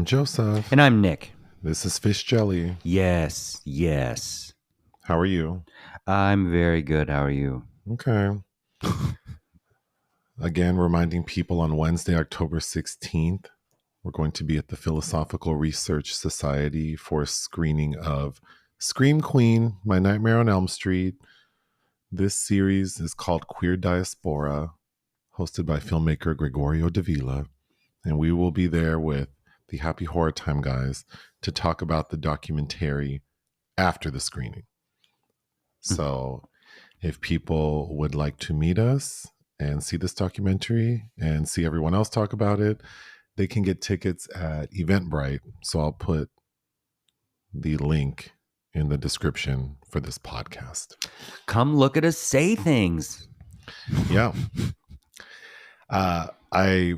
I'm Joseph. And I'm Nick. This is Fish Jelly. Yes. How are you? I'm very good. How are you? Okay. Again, reminding people on Wednesday, October 16th, we're going to be at the Philosophical Research Society for a screening of Scream Queen, My Nightmare on Elm Street. This series is called Queer Diaspora, hosted by filmmaker Gregorio Davila. And we will be there with the Happy Horror Time guys to talk about the documentary after the screening. So if people would like to meet us and see this documentary and see everyone else talk about it, they can get tickets at Eventbrite. So I'll put the link in the description for this podcast. Come look at us say things. Yeah. I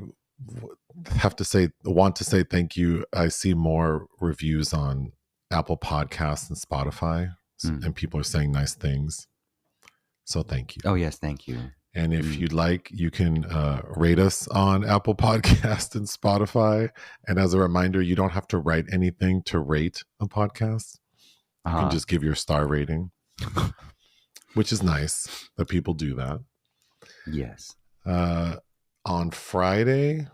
want to say thank you. I see more reviews on Apple Podcasts and Spotify, and people are saying nice things. So thank you. Oh, yes, thank you. And if you'd like, you can rate us on Apple Podcasts and Spotify. And as a reminder, you don't have to write anything to rate a podcast. You can just give your star rating, which is nice that people do that. Yes. On Friday,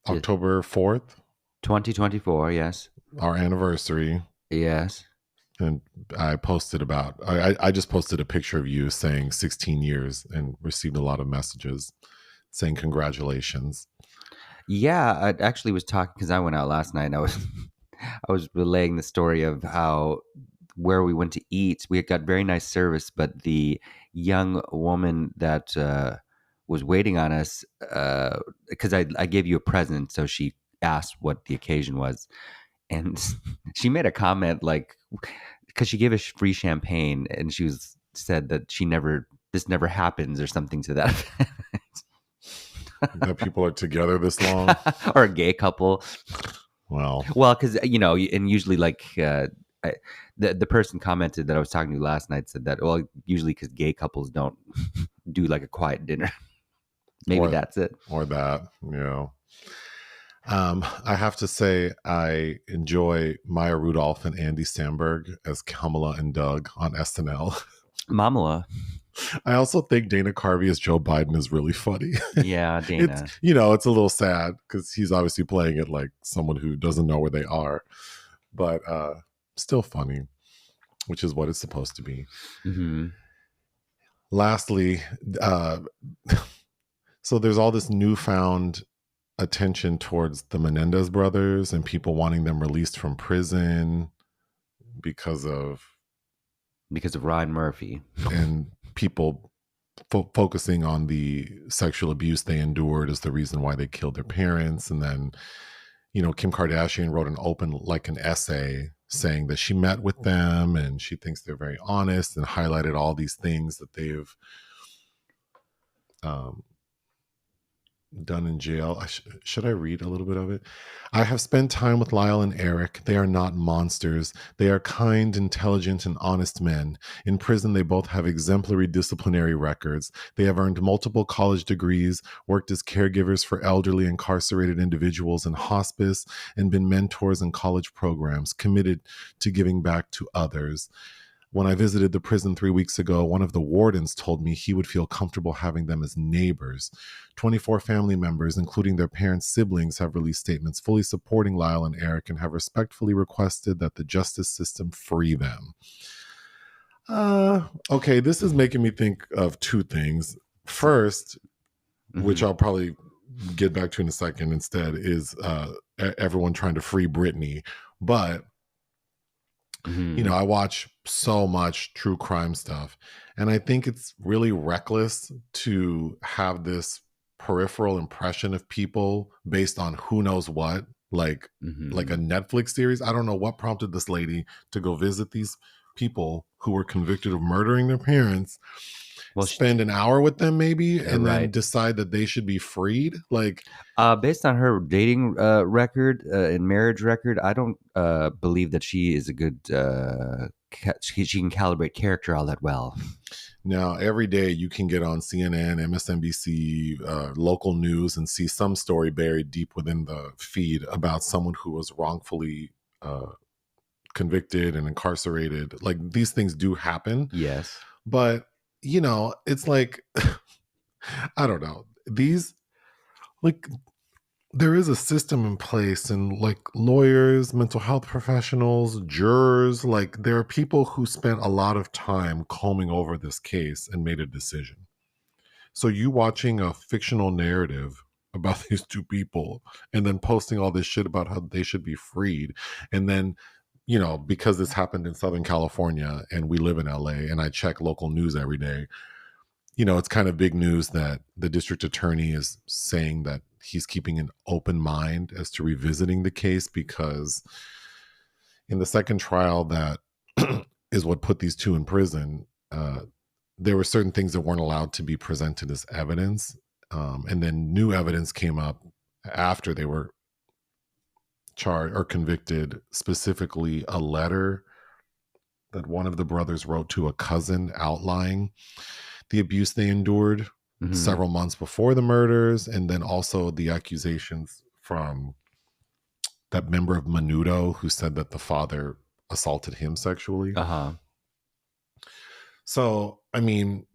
October 4th, 2024, yes. our anniversary. Yes. And I just posted a picture of you saying 16 years and received a lot of messages saying congratulations. Yeah, I actually was talking because I went out last night and I was relaying the story of how where we went to eat, we got very nice service, but the young woman that was waiting on us, because I gave you a present, so she asked what the occasion was, and she made a comment like, because she gave us free champagne, and she said that this never happens or something to that effect. That people are together this long, or a gay couple. Well, because and usually like the person commented that I was talking to last night said that usually because gay couples don't do like a quiet dinner. Maybe that's it. Or that, I have to say I enjoy Maya Rudolph and Andy Samberg as Kamala and Doug on SNL. Mamala. I also think Dana Carvey as Joe Biden is really funny. Yeah, Dana. It's a little sad because he's obviously playing it like someone who doesn't know where they are, but still funny, which is what it's supposed to be. Mm-hmm. Lastly, so there's all this newfound attention towards the Menendez brothers and people wanting them released from prison because of Ryan Murphy and people focusing on the sexual abuse they endured as the reason why they killed their parents. And then, Kim Kardashian wrote an essay saying that she met with them and she thinks they're very honest and highlighted all these things that they've done in jail. Should I read a little bit of it? I have spent time with Lyle and Eric. They are not monsters. They are kind, intelligent, and honest men. In prison, they both have exemplary disciplinary records. They have earned multiple college degrees, worked as caregivers for elderly incarcerated individuals in hospice, and been mentors in college programs, committed to giving back to others. When I visited the prison 3 weeks ago, one of the wardens told me he would feel comfortable having them as neighbors. 24 family members, including their parents' siblings, have released statements fully supporting Lyle and Eric and have respectfully requested that the justice system free them. Okay, this is making me think of two things. First, which I'll probably get back to in a second instead, is everyone trying to free Britney. But I watch so much true crime stuff, and I think it's really reckless to have this peripheral impression of people based on who knows what, like a Netflix series. I don't know what prompted this lady to go visit these people who were convicted of murdering their parents, Well, spend an hour with them maybe, yeah, and then right. decide that they should be freed? Like, Based on her dating record and marriage record, I don't believe that she is a good. She can calibrate character all that well. now every day you can get on CNN, MSNBC, local news, and see some story buried deep within the feed about someone who was wrongfully convicted and incarcerated. Like, these things do happen, Yes. but it's like, I don't know, these, like, there is a system in place, and like lawyers, mental health professionals, jurors, like there are people who spent a lot of time combing over this case and made a decision. So you watching a fictional narrative about these two people and then posting all this shit about how they should be freed, and then because this happened in Southern California and we live in LA and I check local news every day, it's kind of big news that the district attorney is saying that he's keeping an open mind as to revisiting the case, because in the second trial that is what put these two in prison, there were certain things that weren't allowed to be presented as evidence. And then new evidence came up after they were charged or convicted, specifically a letter that one of the brothers wrote to a cousin outlining the abuse they endured several months before the murders, and then also the accusations from that member of Menudo who said that the father assaulted him sexually. Uh-huh. So, I mean,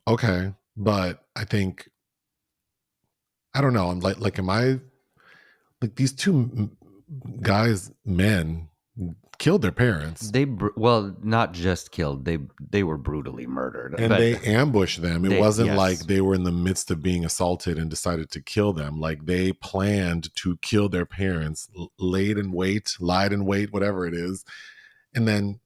okay, but I think, I don't know, I'm like, am I, like, these two guys, men, killed their parents. Well, not just killed. They were brutally murdered. And they ambushed them. It wasn't yes. like they were in the midst of being assaulted and decided to kill them. Like, they planned to kill their parents, lied in wait, whatever it is. And then,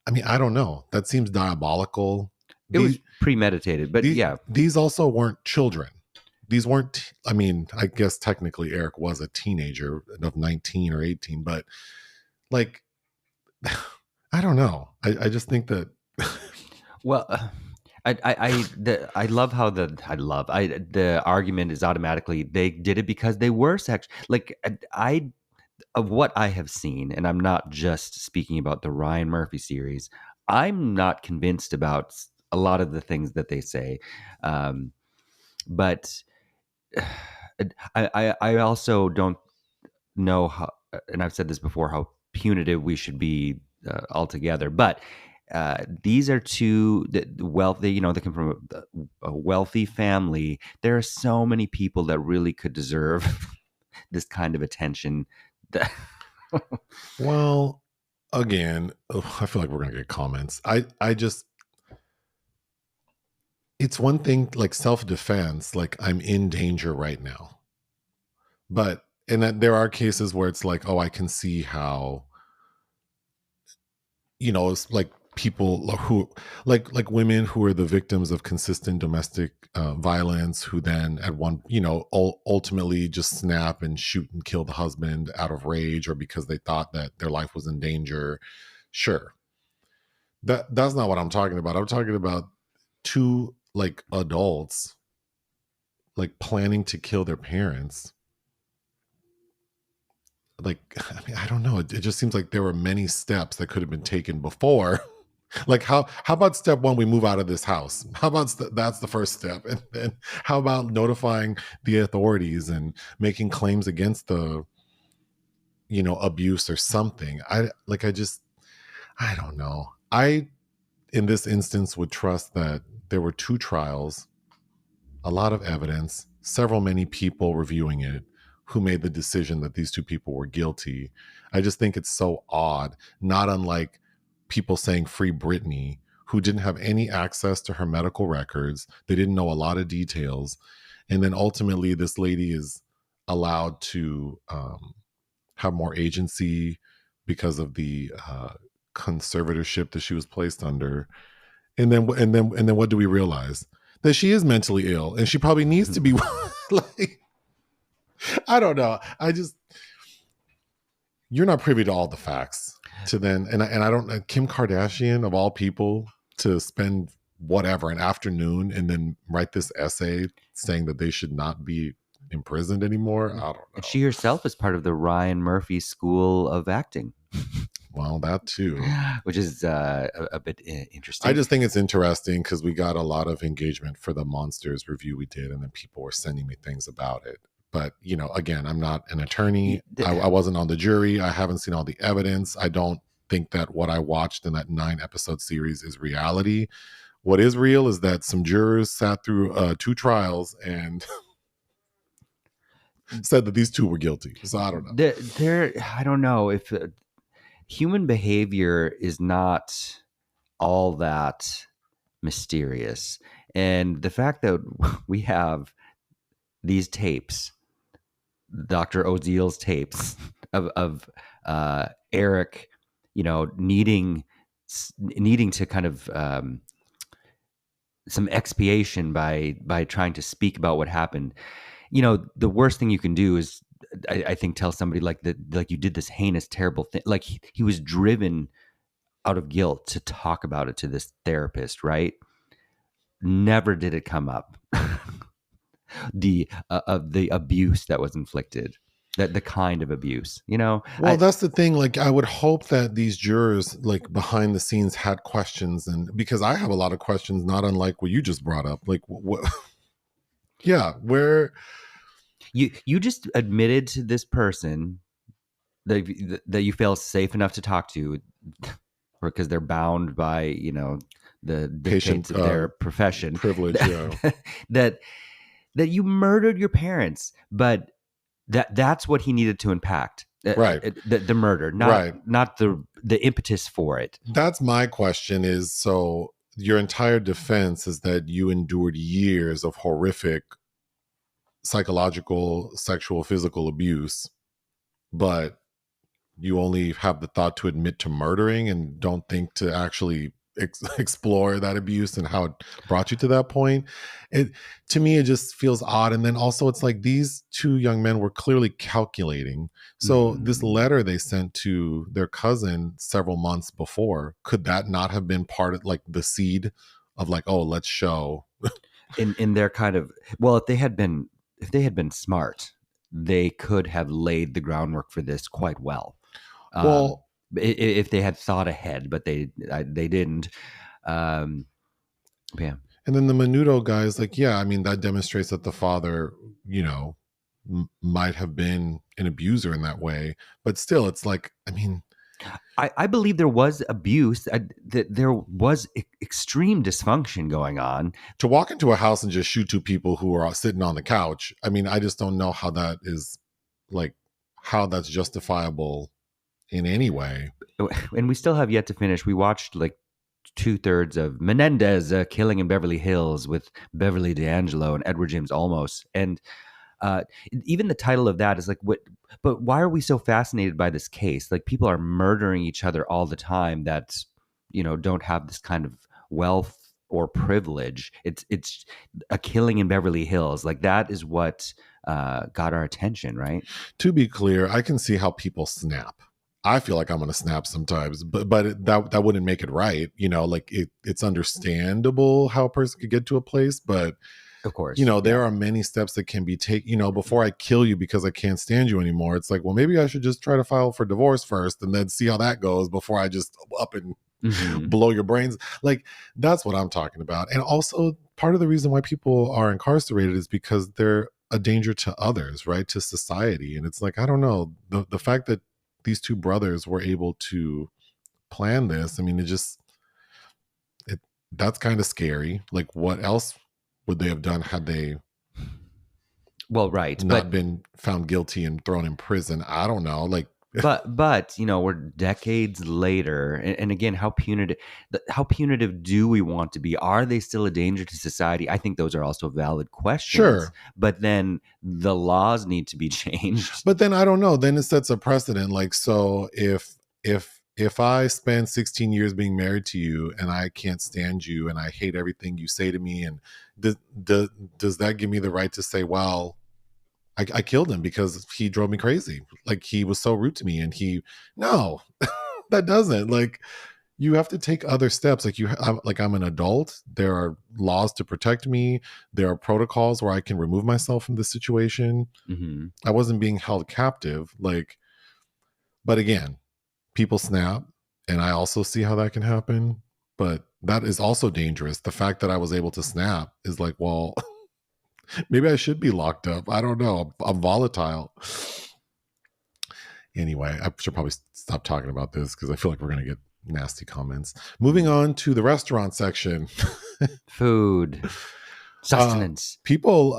I mean, I don't know. That seems diabolical. It was premeditated, but yeah. These also weren't children. These weren't, I mean, I guess technically Eric was a teenager of 19 or 18, but like, I don't know. I just think that. Well, I love how the argument is automatically they did it because they were sex. Like, of what I have seen, and I'm not just speaking about the Ryan Murphy series, I'm not convinced about a lot of the things that they say. But I also don't know how, and I've said this before, how punitive we should be altogether. But these are two wealthy, they come from a wealthy family. There are so many people that really could deserve this kind of attention. Well, again, I feel like we're gonna get comments. I just, it's one thing, like self-defense, like I'm in danger right now, but and that there are cases where it's like, oh, I can see how, it's like people who, like women who are the victims of consistent domestic violence, who then at one, ultimately just snap and shoot and kill the husband out of rage or because they thought that their life was in danger. Sure, that's not what I'm talking about. I'm talking about two, like, adults, like, planning to kill their parents. Like, I mean, I don't know. It just seems like there were many steps that could have been taken before. Like, how about step one, we move out of this house? How about that's the first step? And then how about notifying the authorities and making claims against the, abuse or something? I don't know. I, in this instance, would trust that there were two trials, a lot of evidence, many people reviewing it, who made the decision that these two people were guilty. I just think it's so odd, not unlike people saying free Britney, who didn't have any access to her medical records. They didn't know a lot of details. And then ultimately this lady is allowed to have more agency because of the conservatorship that she was placed under. And then what do we realize? That she is mentally ill and she probably needs to be like, I don't know. You're not privy to all the facts. to then and I don't Kim Kardashian of all people to spend whatever an afternoon and then write this essay saying that they should not be imprisoned anymore. I don't And know. she herself is part of the Ryan Murphy School of Acting, Well, that too. which is a bit I interesting. just think it's interesting because we got a lot of engagement for the Monsters review we did, and then people were sending me things about it. But, you know, again, I'm not an attorney. I wasn't on the jury. I haven't seen all the evidence. I don't think that what I watched in that 9-episode series is reality. What is real is that some jurors sat through 2 trials and said that these 2 were guilty. So I don't know. I don't know if human behavior is not all that mysterious. And the fact that we have these tapes, Dr. Oziel's tapes of Eric, you know, needing to kind of some expiation by trying to speak about what happened. You know, the worst thing you can do is, I think, tell somebody like that, like you did this heinous, terrible thing. Like he was driven out of guilt to talk about it to this therapist, right? Never did it come up. The of the abuse that was inflicted, that the kind of abuse, you know. Well, that's the thing. Like, I would hope that these jurors, like behind the scenes, had questions, and because I have a lot of questions, not unlike what you just brought up. Like, what? Yeah, where you just admitted to this person that you feel safe enough to talk to, because they're bound by, you know, the dictates of their profession, privilege. Yeah. that you murdered your parents, but that's what he needed to impact. Right. The murder, not the impetus for it. That's my question is, so your entire defense is that you endured years of horrific psychological, sexual, physical abuse, but you only have the thought to admit to murdering and don't think to actually explore that abuse and how it brought you to that point. It, to me, it just feels odd. And then also it's like these 2 young men were clearly calculating. So this letter they sent to their cousin several months before, could that not have been part of like the seed of like, oh, let's show in their kind of, well, if they had been smart, they could have laid the groundwork for this quite well. Well, if they had thought ahead, but they didn't. Yeah. And then the Menudo guy is like, yeah, I mean, that demonstrates that the father, you know, might have been an abuser in that way. But still, it's like, I mean, I believe there was abuse, that there was extreme dysfunction going on. To walk into a house and just shoot 2 people who are sitting on the couch, I mean, I just don't know how that is, like, how that's justifiable in any way. And we still have yet to finish. We watched like 2/3 of Menendez, Killing in Beverly Hills, with Beverly D'Angelo and Edward James Olmos. And even the title of that is like, what? But why are we so fascinated by this case? Like, people are murdering each other all the time that, you know, don't have this kind of wealth or privilege. It's a killing in Beverly Hills. Like, that is what got our attention, right? To be clear, I can see how people snap. I feel like I'm going to snap sometimes, but that wouldn't make it right. You know, like it's understandable how a person could get to a place, but of course, you know, there are many steps that can be taken. You know, before I kill you because I can't stand you anymore, it's like, well, maybe I should just try to file for divorce first and then see how that goes before I just up and blow your brains. Like, that's what I'm talking about. And also, part of the reason why people are incarcerated is because they're a danger to others, right? To society. And it's like, I don't know, the fact that these 2 brothers were able to plan this, I mean, that's kind of scary. Like, what else would they have done had they not been found guilty and thrown in prison? I don't know. Like, but you know, we're decades later, and again, how punitive do we want to be? Are they still a danger to society? I think those are also valid questions. Sure, but then the laws need to be changed. But then I don't know. Then it sets a precedent. Like, so if I spend 16 years being married to you and I can't stand you and I hate everything you say to me, and does that give me the right to say, well, I killed him because he drove me crazy? Like, he was so rude to me, and no. That doesn't like you have to take other steps. Like I'm an adult. There are laws to protect me. There are protocols where I can remove myself from the situation. Mm-hmm. I wasn't being held captive. Like, but again, people snap, and I also see how that can happen. But that is also dangerous. The fact that I was able to snap is like, well, maybe I should be locked up. I don't know. I'm volatile. Anyway, I should probably stop talking about this because I feel like we're going to get nasty comments. Moving on to the restaurant section. Food. Sustenance. People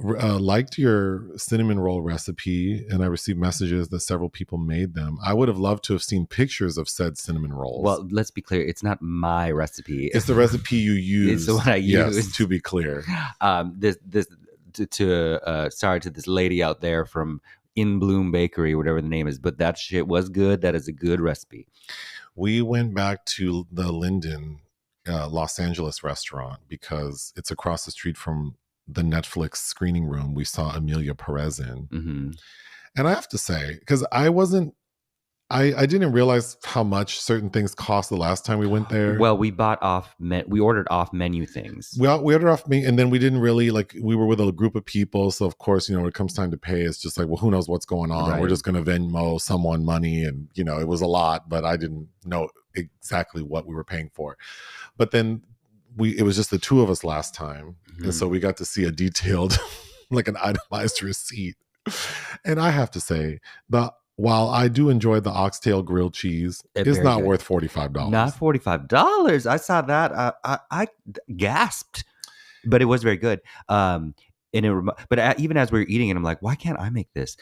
liked your cinnamon roll recipe, and I received messages that several people made them. I would have loved to have seen pictures of said cinnamon rolls. Well, let's be clear. It's not my recipe. It's the recipe you use. It's the one I use. Yes, to be clear. Sorry to this lady out there from In Bloom Bakery, whatever the name is, but that shit was good. That is a good recipe. We went back to the Linden, Los Angeles restaurant because it's across the street from the Netflix screening room we saw Amelia Perez in. Mm-hmm. And I have to say, because I didn't realize how much certain things cost the last time we went there. Well, we ordered off menu things. We ordered off me, and then we didn't really we were with a group of people. So of course, when it comes time to pay, it's just like, well, who knows what's going on? Right. We're just going to Venmo someone money. And, it was a lot, but I didn't know exactly what we were paying for. But then it was just the two of us last time. Mm-hmm. And so we got to see a detailed, like an itemized receipt. And I have to say, while I do enjoy the oxtail grilled cheese, it's not good. worth $45. Not $45. I saw that. I gasped, but it was very good. But even as we were eating it, I'm like, why can't I make this?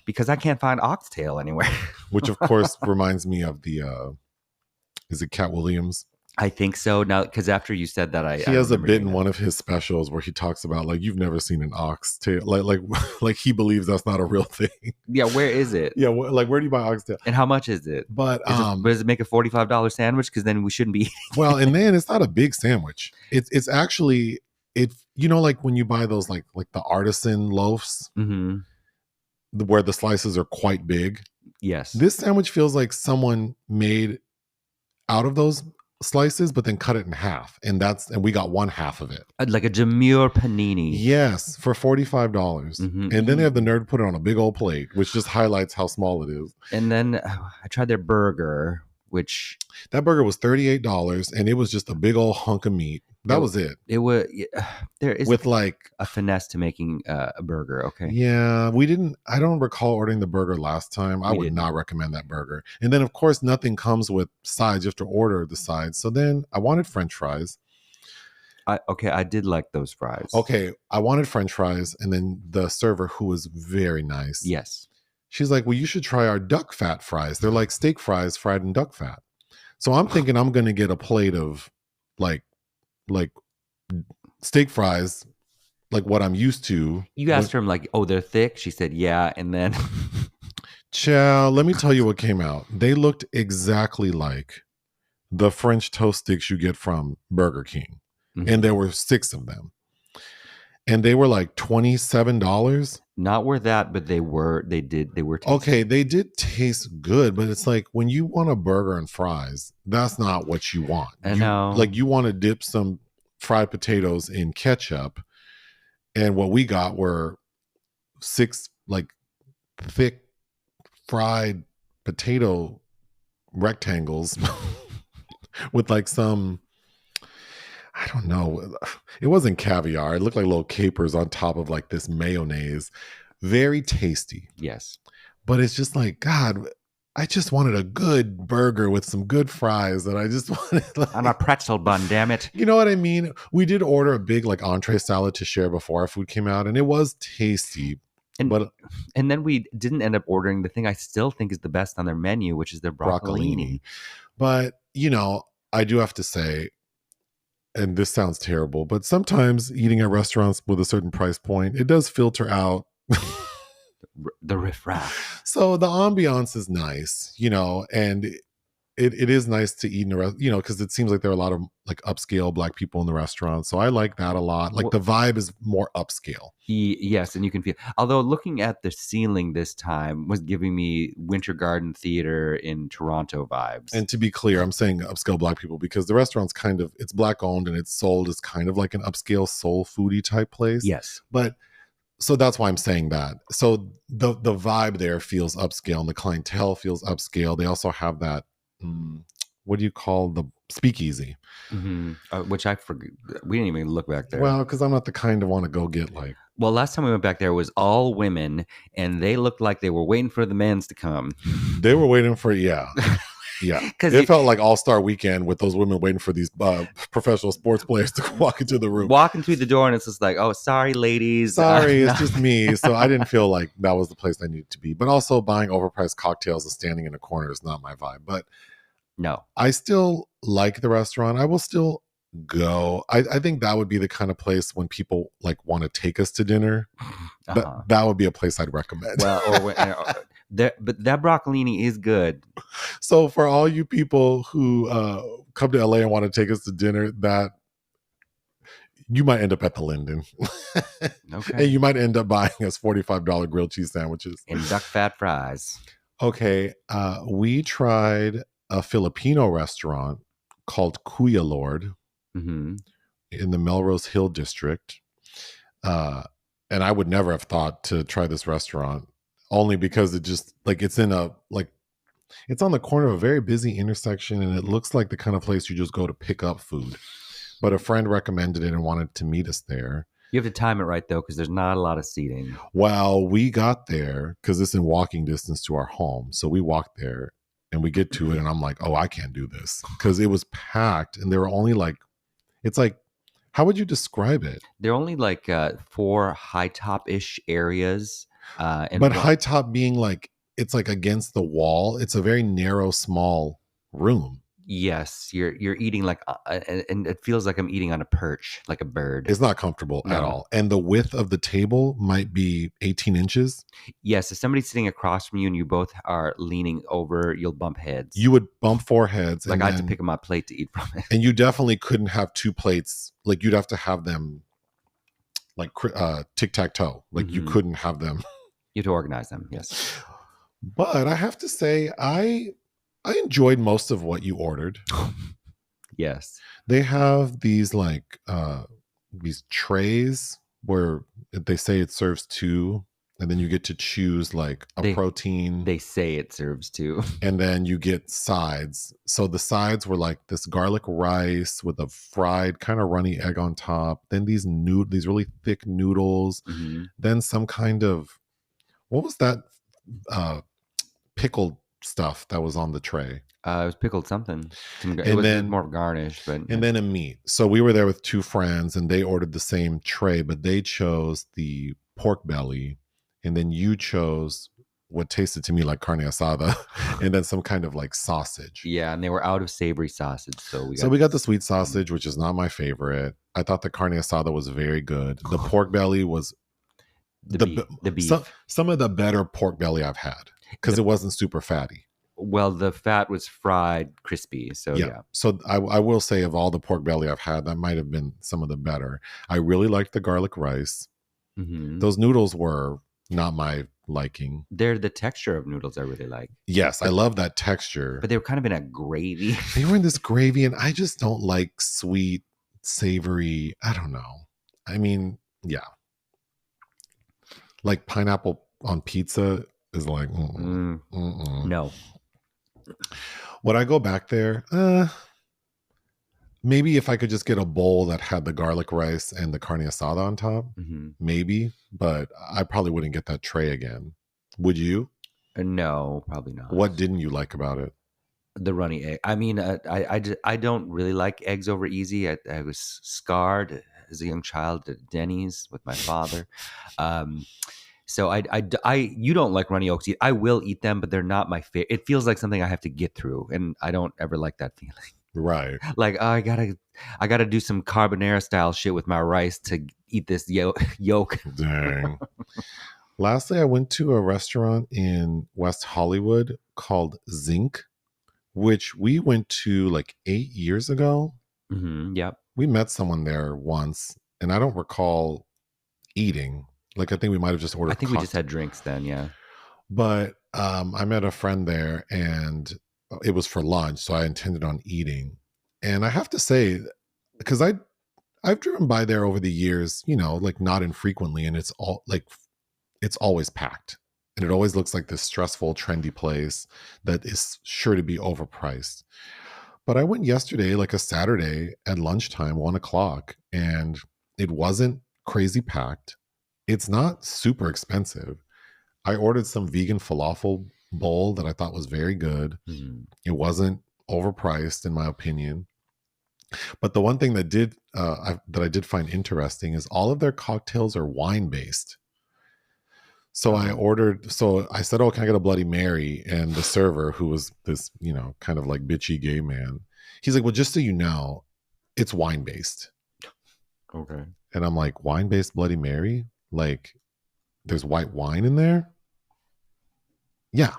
Because I can't find oxtail anywhere. Which, of course, reminds me of the, is it Cat Williams? I think so. Now, because after you said that, he has a bit in one of his specials where he talks about you've never seen an oxtail, like he believes that's not a real thing. Yeah, where is it? Yeah, where do you buy oxtail? And how much is it? But does it make a $45 sandwich? Because then we shouldn't be. Well, and then it's not a big sandwich. It's actually like when you buy those like the artisan loaves, mm-hmm. where the slices are quite big. Yes, this sandwich feels like someone made out of those slices, but then cut it in half, and we got one half of it, like a demure panini. Yes, for $45. Mm-hmm. And then they have the nerve to put it on a big old plate, which just highlights how small it is. And then I tried their burger, which that burger was $38, and it was just a big old hunk of meat. That was it. It was there is with a finesse to making a burger. Okay. Yeah, I don't recall ordering the burger last time. I would not recommend that burger. And then of course nothing comes with sides. You have to order the sides. So then I wanted French fries. I did like those fries. Okay, I wanted French fries, and then the server, who was very nice. Yes. She's like, well, you should try our duck fat fries. They're like steak fries fried in duck fat. So I'm thinking I'm going to get a plate of like steak fries, like what I'm used to. You asked her, like, oh, they're thick? She said, yeah. And then Chow, let me tell you what came out. They looked exactly like the French toast sticks you get from Burger King. Mm-hmm. And there were 6 of them. And they were like $27. Not worth that, but they were tasty. Okay, they did taste good, but it's like when you want a burger and fries, that's not what you want. I know. You want to dip some fried potatoes in ketchup, and what we got were 6 thick fried potato rectangles with some, I don't know. It wasn't caviar. It looked like little capers on top of this mayonnaise. Very tasty. Yes. But it's just God, I just wanted a good burger with some good fries. And I just wanted on a pretzel bun, damn it. You know what I mean? We did order a big entree salad to share before our food came out. And it was tasty. And then we didn't end up ordering the thing I still think is the best on their menu, which is their broccolini. But, I do have to say, and this sounds terrible, but sometimes eating at restaurants with a certain price point, it does filter out the riffraff. So the ambiance is nice, and it is nice to eat in a restaurant, because it seems like there are a lot of like upscale Black people in the restaurant. So I like that a lot. Like the vibe is more upscale. Yes, and you can feel. Although looking at the ceiling this time was giving me Winter Garden Theater in Toronto vibes. And to be clear, I'm saying upscale Black people because the restaurant's it's Black owned and it's sold as kind of like an upscale soul foodie type place. Yes. But so that's why I'm saying that. So the vibe there feels upscale and the clientele feels upscale. They also have that, what do you call the speakeasy? Which I forget. We didn't even look back there. Well, because I'm not the kind to want to go get like. Well, last time we went back there was all women, and they looked like they were waiting for the men's to come. They were waiting for, yeah. Because it felt like All-Star Weekend with those women waiting for these professional sports players to walk into the room. Walking through the door, and it's just like, oh, sorry, ladies. Sorry, it's just me. So I didn't feel like that was the place I needed to be. But also buying overpriced cocktails and standing in a corner is not my vibe. But no, I still like the restaurant. I will still go. I think that would be the kind of place when people like want to take us to dinner. That would be a place I'd recommend. Well, but that broccolini is good. So for all you people who come to LA and want to take us to dinner, that you might end up at the Linden. Okay. And you might end up buying us $45 grilled cheese sandwiches and duck fat fries. Okay, we tried a Filipino restaurant called Kuya Lord in the Melrose Hill district. And I would never have thought to try this restaurant, only because it just like it's on the corner of a very busy intersection, and it looks like the kind of place you just go to pick up food. But a friend recommended it and wanted to meet us there. You have to time it right though, because there's not a lot of seating. Well, we got there because it's in walking distance to our home. So we walked there and we get to it, and I'm like, oh, I can't do this, because it was packed, and there were only like, it's like, how would you describe it? There are only like 4 high top-ish areas. But high top being like, it's like against the wall. It's a very narrow, small room. Yes, you're eating like, and it feels like I'm eating on a perch, like a bird. It's not comfortable at all. And the width of the table might be 18 inches. Yes, if somebody's sitting across from you and you both are leaning over, you'll bump heads. You would bump foreheads. Like I had to pick up my plate to eat from it. And you definitely couldn't have 2 plates. Like you'd have to have them like tic-tac-toe. Like you couldn't have them. You have to organize them, yes. But I have to say, I enjoyed most of what you ordered. Yes. They have these like these trays where they say it serves 2, and then you get to choose like a protein. They say it serves 2. And then you get sides. So the sides were like this garlic rice with a fried kind of runny egg on top. Then these really thick noodles. Then some kind of, what was that pickled stuff that was on the tray? It was pickled something. It was more garnish, but and then a meat. So we were there with 2 friends, and they ordered the same tray, but they chose the pork belly, and then you chose what tasted to me like carne asada, and then some kind of like sausage. Yeah, and they were out of savory sausage, so we got the sweet sausage, which is not my favorite. I thought the carne asada was very good. The pork belly was the beef. Some of the better pork belly I've had, because it wasn't super fatty. Well, the fat was fried crispy, so yeah. So I will say, of all the pork belly I've had, that might have been some of the better. I really liked the garlic rice. Those noodles were not my liking. They're the texture of noodles I really like. Yes, I love that texture. But they were kind of in a gravy. They were in this gravy, and I just don't like sweet, savory. I don't know. I mean, yeah. Like pineapple on pizza is like, no. Would I go back there? Maybe if I could just get a bowl that had the garlic rice and the carne asada on top, maybe. But I probably wouldn't get that tray again. Would you? No, probably not. What didn't you like about it? The runny egg. I mean, I don't really like eggs over easy. I was scarred as a young child at Denny's with my father. So you don't like runny yolks. I will eat them, but they're not my favorite. It feels like something I have to get through, and I don't ever like that feeling. Right. Like, oh, I gotta do some carbonara style shit with my rice to eat this yolk. Dang. Lastly, I went to a restaurant in West Hollywood called Zinc, which we went to like 8 years ago. Yep. We met someone there once, and I don't recall eating. Like, I think we might have just I ordered think we just cocktails. had drinks then. Yeah. But I met a friend there, and it was for lunch, so I intended on eating. And I have to say, because I've driven by there over the years, like not infrequently, and it's all like it's always packed, and it always looks like this stressful, trendy place that is sure to be overpriced. But I went yesterday, like a Saturday at lunchtime, 1 o'clock, and it wasn't crazy packed. It's not super expensive. I ordered some vegan falafel bowl that I thought was very good. Mhm. It wasn't overpriced, in my opinion. But the one thing that I did find interesting is all of their cocktails are wine based. So so I said, "Oh, can I get a Bloody Mary?" And the server, who was this, kind of like bitchy gay man, he's like, "Well, just so you know, it's wine based." Okay. And I'm like, "Wine based Bloody Mary? Like, there's white wine in there?" Yeah.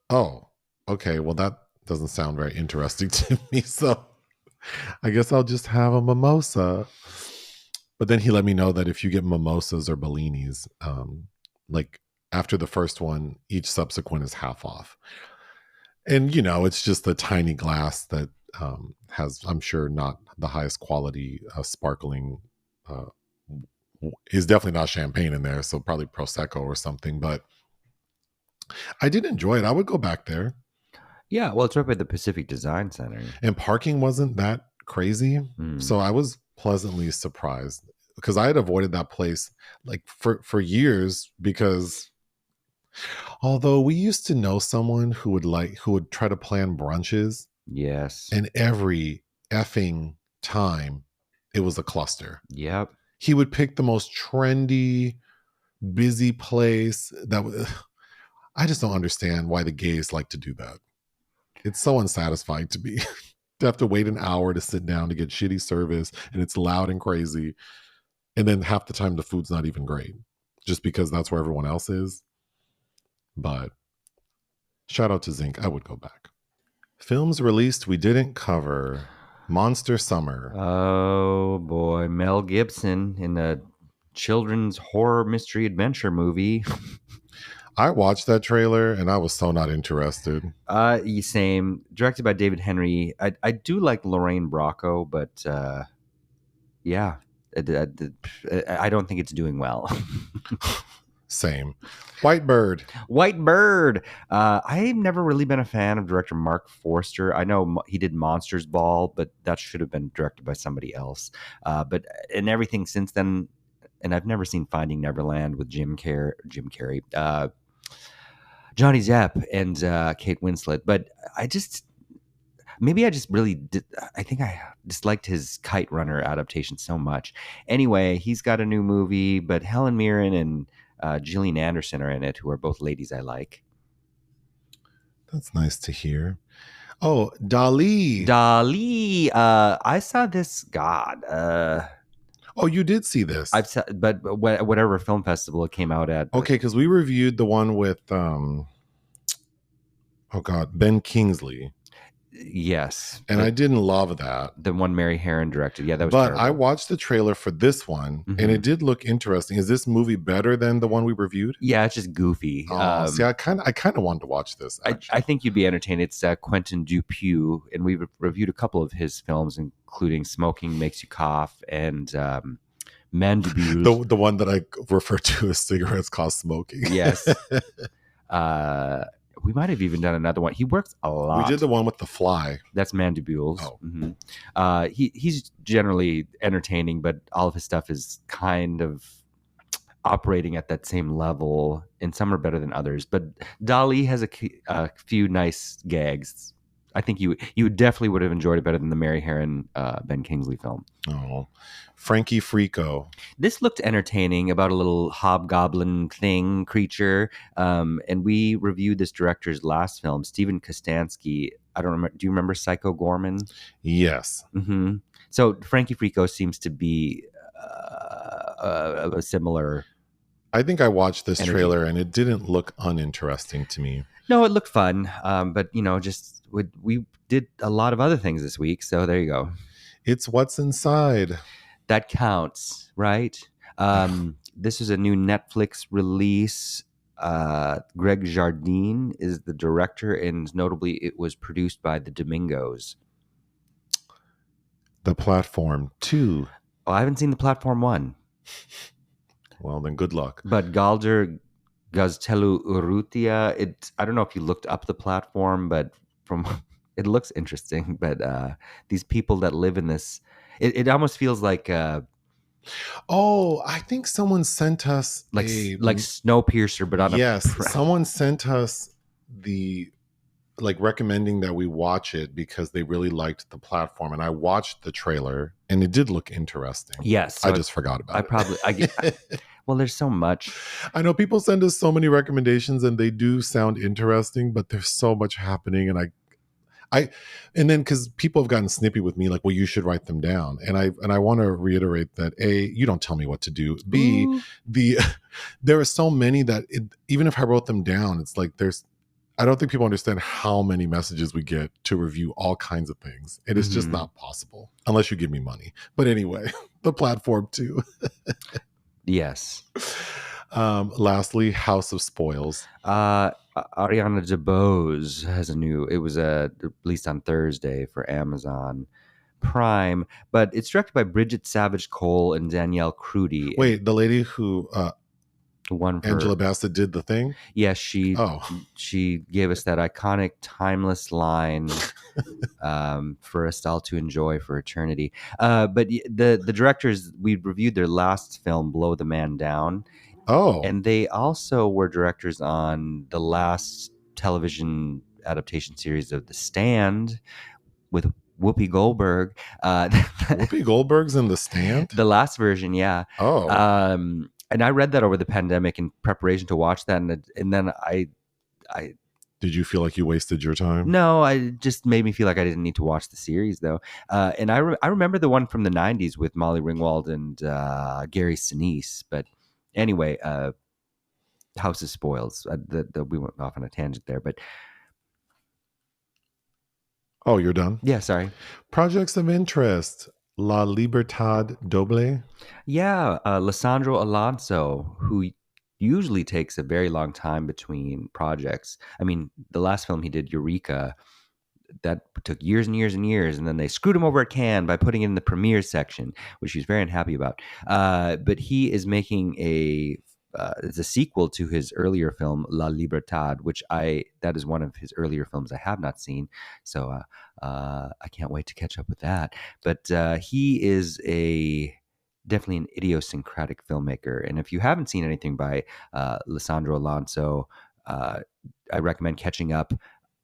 Oh, okay. Well, that doesn't sound very interesting to me. So I guess I'll just have a mimosa. But then he let me know that if you get mimosas or bellinis, like after the first one, each subsequent is half off. And, it's just a tiny glass that has, I'm sure, not the highest quality sparkling. Uh, is definitely not champagne in there. So probably Prosecco or something. But I did enjoy it. I would go back there. Yeah. Well, it's right by the Pacific Design Center. And parking wasn't that crazy. So I was pleasantly surprised because I had avoided that place like for years, because although we used to know someone who would try to plan brunches, Yes. and every effing time it was a cluster. Yep. He would pick the most trendy, busy place I just don't understand why the gays like to do that. It's so unsatisfying to me. To have to wait an hour to sit down to get shitty service, and it's loud and crazy, and then half the time the food's not even great, just because that's where everyone else is. But shout out to Zinc. I would go back. Films released we didn't cover. Monster Summer. Oh boy, Mel Gibson in a children's horror mystery adventure movie. I watched that trailer and I was so not interested. Same. Directed by David Henry. I do like Lorraine Bracco, but yeah, I don't think it's doing well. Same. White Bird. White Bird. I've never really been a fan of director Mark Forster. I know he did Monsters Ball, but that should have been directed by somebody else. But and everything since then, and I've never seen Finding Neverland with Jim Carrey, Johnny Depp, and Kate Winslet. But I just really did. I think I disliked his Kite Runner adaptation so much. Anyway, he's got a new movie, but Helen Mirren and Gillian Anderson are in it, who are both ladies I like. That's nice to hear. Oh, Dali. I saw this. God. Oh, you did see this. But whatever film festival it came out at. Okay, because we reviewed the one with Ben Kingsley. Yes. And I didn't love that. The one Mary Herron directed. Yeah, that was terrible. I watched the trailer for this one, and it did look interesting. Is this movie better than the one we reviewed? Yeah, it's just goofy. See, I kind of wanted to watch this. I think you'd be entertained. It's Quentin Dupieux, and we've reviewed a couple of his films, including Smoking Makes You Cough and Mandibules. The one that I refer to as cigarettes cause smoking. Yes. We might have even done another one. He works a lot. We did the one with the fly. That's Mandibules. Oh. Mm-hmm. He's generally entertaining, but all of his stuff is kind of operating at that same level, and some are better than others. But Dali has a few nice gags. I think you definitely would have enjoyed it better than the Mary Herron Ben Kingsley film. Oh, Frankie Frico. This looked entertaining, about a little hobgoblin creature. And we reviewed this director's last film, Steven Kostanski. I don't remember. Do you remember Psycho Gorman? Yes. Mm-hmm. So Frankie Frico seems to be a similar. I think I watched this trailer and it didn't look uninteresting to me. No, it looked fun. But just we did a lot of other things this week. So there you go. It's what's inside. That counts, right? This is a new Netflix release. Greg Jardine is the director, and notably, it was produced by the Domingos. The Platform 2. Oh, I haven't seen the Platform 1. Well, then good luck. But Galder Gaztelu Urrutia, I don't know if you looked up the platform, but from it looks interesting. But these people that live in this, it almost feels like Oh, I think someone sent us like a Snowpiercer, but on a yes. Someone sent us the recommending that we watch it because they really liked the platform, and I watched the trailer and it did look interesting. Yes, so I just forgot about it. Well, there's so much. I know people send us so many recommendations and they do sound interesting, but there's so much happening, and and then because people have gotten snippy with me, like, well, you should write them down, and I want to reiterate that A, you don't tell me what to do. B, there are so many that even if I wrote them down, it's like I don't think people understand how many messages we get to review all kinds of things. It is just not possible unless you give me money. But anyway, the Platform 2. Yes. Lastly, House of Spoils. Ariana DeBose has it was released on Thursday for Amazon Prime, but it's directed by Bridget Savage Cole and Danielle Crudy. Wait, the lady who one for Angela Bassett did the thing? Yes, she gave us that iconic, timeless line for us all to enjoy for eternity. But the directors, we reviewed their last film, Blow the Man Down. Oh. And they also were directors on the last television adaptation series of The Stand with Whoopi Goldberg. Whoopi Goldberg's in The Stand? The last version, yeah. Oh. And I read that over the pandemic in preparation to watch that, and then I did you feel like you wasted your time? No, it just made me feel like I didn't need to watch the series, though. And I remember the one from the 90s with Molly Ringwald and Gary Sinise. But anyway, House of Spoils. We went off on a tangent there, but... Oh, you're done? Yeah, sorry. Projects of interest. La Libertad Doble. Yeah, Lisandro Alonso, who usually takes a very long time between projects. I mean, the last film he did, Eureka, that took years and years and years, and then they screwed him over at Cannes by putting it in the premiere section, which he's very unhappy about. But he is making it's a sequel to his earlier film La Libertad, that is one of his earlier films I have not seen, so I can't wait to catch up with that. But he is definitely an idiosyncratic filmmaker, and if you haven't seen anything by Lisandro Alonso, I recommend catching up.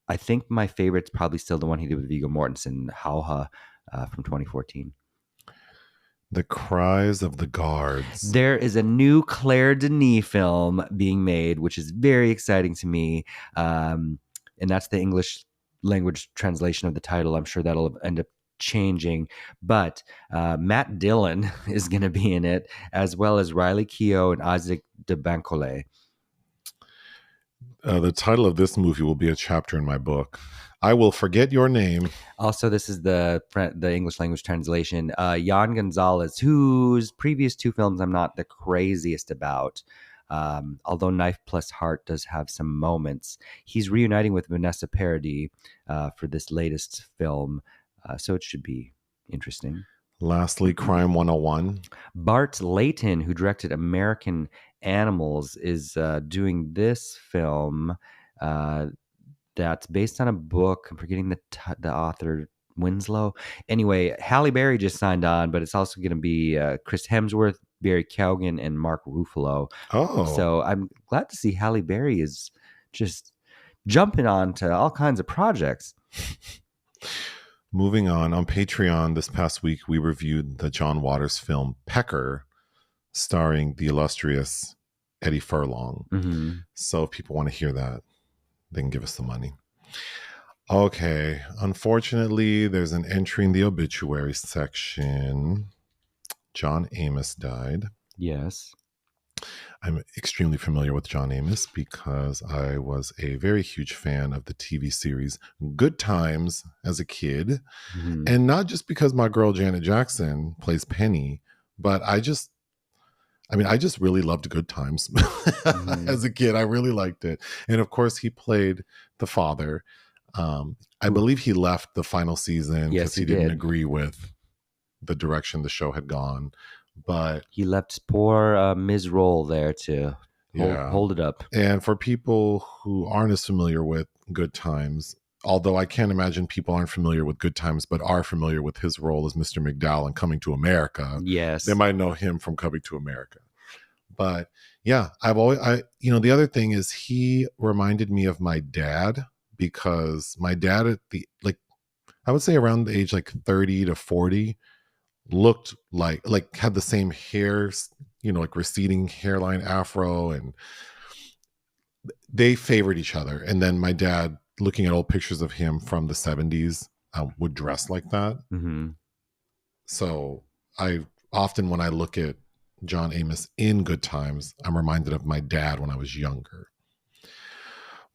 I think my favorite's probably still the one he did with Viggo Mortensen, Jauja, from 2014. The Cries of the Guards. There is a new Claire Denis film being made, which is very exciting to me. And that's the English language translation of the title. I'm sure that'll end up changing. But Matt Dillon is going to be in it, as well as Riley Keough and Isaac de Bancole. The title of this movie will be a chapter in my book. I Will Forget Your Name. Also, this is the English language translation. Jan Gonzalez, whose previous two films I'm not the craziest about, although Knife Plus Heart does have some moments. He's reuniting with Vanessa Paradis for this latest film, so it should be interesting. Lastly, Crime 101. Bart Layton, who directed American Animals, is doing this film that's based on a book. I'm forgetting the author, Winslow. Anyway, Halle Berry just signed on, but it's also going to be Chris Hemsworth, Barry Keoghan, and Mark Ruffalo. Oh. So I'm glad to see Halle Berry is just jumping on to all kinds of projects. Moving on Patreon this past week, we reviewed the John Waters film Pecker, starring the illustrious Eddie Furlong. Mm-hmm. So if people want to hear that, they can give us the money. Okay. Unfortunately, there's an entry in the obituary section. John Amos died. Yes. I'm extremely familiar with John Amos because I was a very huge fan of the TV series Good Times as a kid. Mm-hmm. And not just because my girl Janet Jackson plays Penny, but I just really loved Good Times Mm-hmm. as a kid. I really liked it. And of course, he played the father. I believe he left the final season Yes, because he he didn't did. agree with the direction the show had gone. But He left poor Ms. Roll there to yeah. hold it up. And for people who aren't as familiar with Good Times, although I can't imagine people aren't familiar with Good Times, but are familiar with his role as Mr. McDowell in Coming to America, Yes. they might know him from Coming to America. But yeah, the other thing is he reminded me of my dad because my dad I would say around the age like 30 to 40 looked like had the same hair, like receding hairline afro, and they favored each other. And then my dad, looking at old pictures of him from the 70s, would dress like that. Mm-hmm. So I often, when I look at John Amos in Good Times, I'm reminded of my dad when I was younger.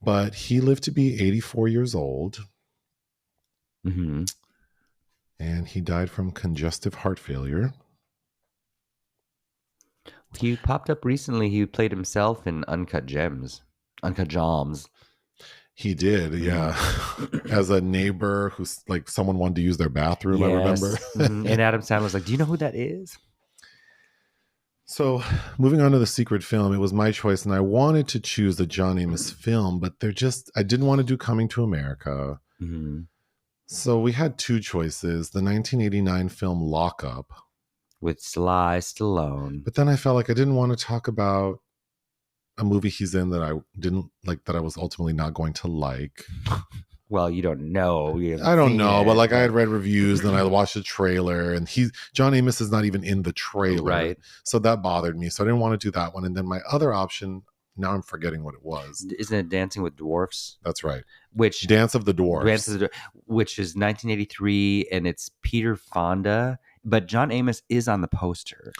But he lived to be 84 years old. Mm-hmm. And he died from congestive heart failure. He popped up recently. He played himself in Uncut Gems. He did, yeah. As a neighbor who's like someone wanted to use their bathroom, yes. I remember. Mm-hmm. And Adam Sandler was like, do you know who that is? So moving on to the secret film, it was my choice, and I wanted to choose the John Amos film, but I didn't want to do Coming to America. Mm-hmm. So we had two choices, the 1989 film Lock Up. With Sly Stallone. But then I felt like I didn't want to talk about a movie he's in that I didn't like, that I was ultimately not going to like. Well, you don't know. I don't know, but I had read reviews, then I watched the trailer, and John Amos is not even in the trailer. Right. So that bothered me. So I didn't want to do that one. And then my other option, now I'm forgetting what it was. Isn't it Dancing with Dwarfs? That's right. Which Dance of the Dwarfs. Which is 1983, and it's Peter Fonda. But John Amos is on the poster.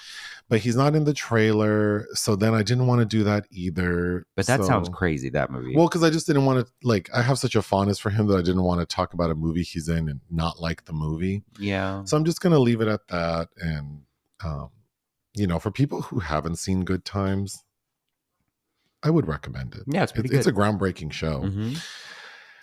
But he's not in the trailer. So then I didn't want to do that either. But that sounds crazy, that movie. Well, because I just didn't want to, I have such a fondness for him that I didn't want to talk about a movie he's in and not like the movie. Yeah. So I'm just going to leave it at that. And, for people who haven't seen Good Times, I would recommend it. Yeah, it's pretty good. It's a groundbreaking show. Mm-hmm.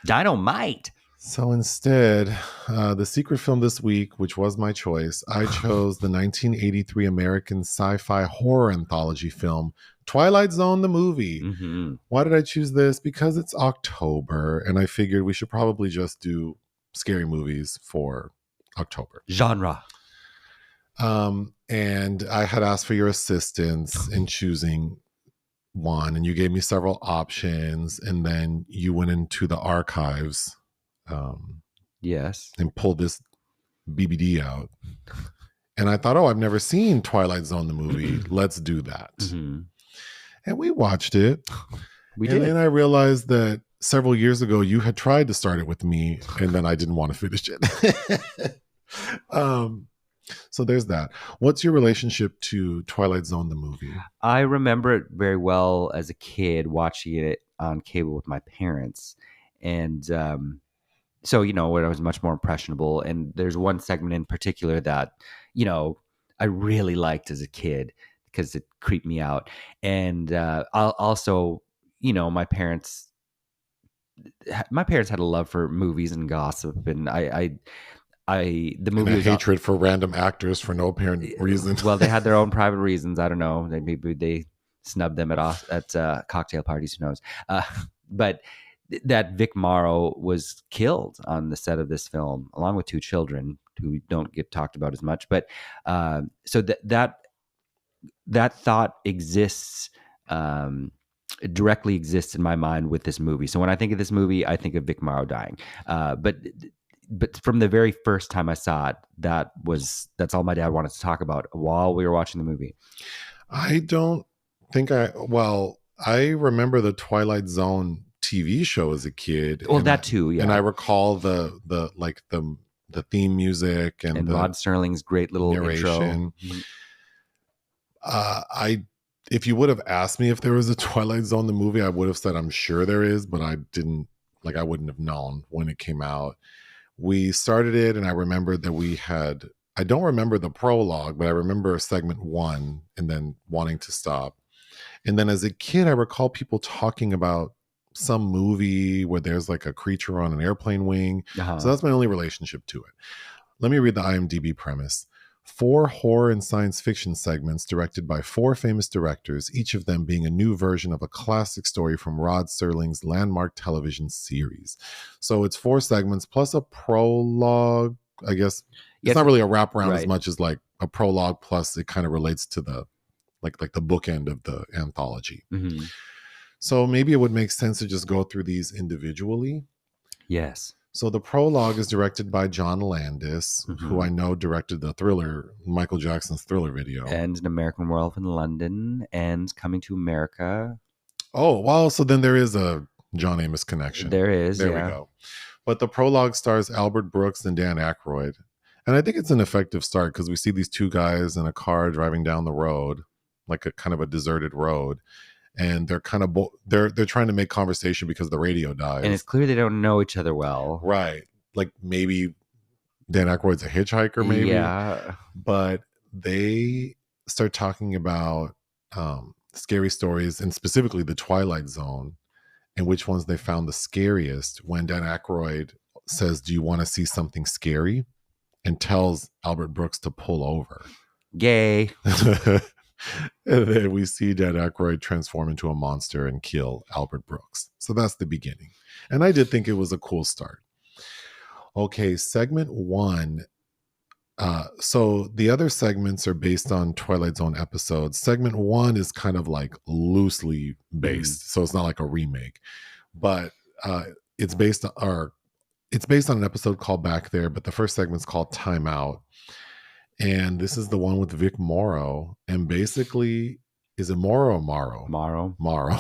Dynamite. So instead, the secret film this week, which was my choice, I chose the 1983 American sci-fi horror anthology film, Twilight Zone, the movie. Mm-hmm. Why did I choose this? Because it's October, and I figured we should probably just do scary movies for October. Genre. And I had asked for your assistance in choosing one, and you gave me several options, and then you went into the archives. Yes. And pulled this BBD out. And I thought, I've never seen Twilight Zone, the movie. Let's do that. Mm-hmm. And we watched it. We did. And then I realized that several years ago, you had tried to start it with me, and then I didn't want to finish it. So there's that. What's your relationship to Twilight Zone, the movie? I remember it very well as a kid, watching it on cable with my parents. And, so, when I was much more impressionable, and there's one segment in particular that, I really liked as a kid because it creeped me out. And I'll also, my parents had a love for movies and gossip, and the movie and was hatred for random actors for no apparent reason. Well, they had their own private reasons. I don't know. Maybe they snubbed them at cocktail parties. Who knows? But that Vic Morrow was killed on the set of this film, along with two children who don't get talked about as much. But so that thought exists, directly exists in my mind with this movie. So when I think of this movie, I think of Vic Morrow dying. But from the very first time I saw it, that's all my dad wanted to talk about while we were watching the movie. I don't think I remember the Twilight Zone TV show as a kid. Well, that too, yeah. And I recall the theme music and Rod Serling's great little narration. Intro. I if you would have asked me if there was a Twilight Zone the movie, I would have said I'm sure there is, but I didn't, like, I wouldn't have known when it came out. We started it, and I remembered that we had, I don't remember the prologue, but I remember segment 1 and then wanting to stop. And then as a kid, I recall people talking about some movie where there's like a creature on an airplane wing. So that's my only relationship to it. Let me read the IMDb premise. 4 horror and science fiction segments directed by 4 famous directors, each of them being a new version of a classic story from Rod Serling's landmark television series. So it's 4 segments plus a prologue, I guess. It's not really a wraparound as much as like a prologue, plus it kind of relates to the like the bookend of the anthology. Mm-hmm. So maybe it would make sense to just go through these individually. Yes. So the prologue is directed by John Landis, who I know directed the Thriller, Michael Jackson's Thriller video. And An American Werewolf in London and Coming to America. Oh, well, so then there is a John Amos connection. There is, There we go. But the prologue stars Albert Brooks and Dan Aykroyd. And I think it's an effective start because we see these 2 guys in a car driving down the road, like a kind of a deserted road. And they're kind of they're trying to make conversation because the radio dies, and it's clear they don't know each other well, right? Like maybe Dan Aykroyd's a hitchhiker, maybe, but they start talking about scary stories, and specifically the Twilight Zone, and which ones they found the scariest. When Dan Aykroyd says, "Do you want to see something scary?" and tells Albert Brooks to pull over. Gay. And then we see Dan Aykroyd transform into a monster and kill Albert Brooks. So that's the beginning. And I did think it was a cool start. Okay, segment 1. So the other segments are based on Twilight Zone episodes. Segment 1 is kind of like loosely based. So it's not like a remake. But it's based on an episode called Back There, but the first segment's called Time Out. And this is the one with Vic Morrow. And basically, is it Morrow or Morrow? Morrow.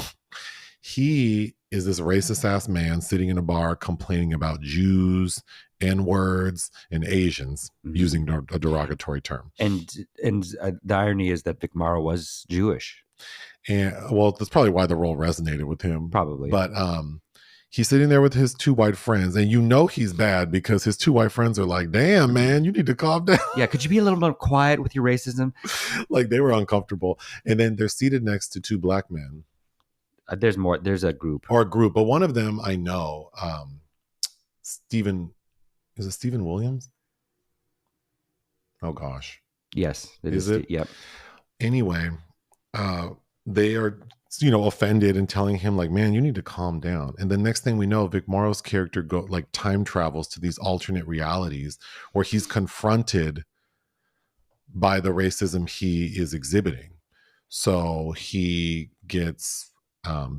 He is this racist ass man sitting in a bar complaining about Jews, N-words, and Asians, using a derogatory term. And the irony is that Vic Morrow was Jewish. And well, that's probably why the role resonated with him. Probably. But he's sitting there with his 2 white friends, and you know he's bad because his 2 white friends are like, "Damn, man, you need to calm down." Yeah, could you be a little more quiet with your racism? Like they were uncomfortable. And then they're seated next to 2 black men. There's more. There's a group. But one of them I know, Stephen, is it Stephen Williams? Oh gosh. Yes. Is it? Yep. Anyway, they are, offended and telling him like, "Man, you need to calm down." And the next thing we know, Vic Morrow's character time travels to these alternate realities where he's confronted by the racism he is exhibiting. So he gets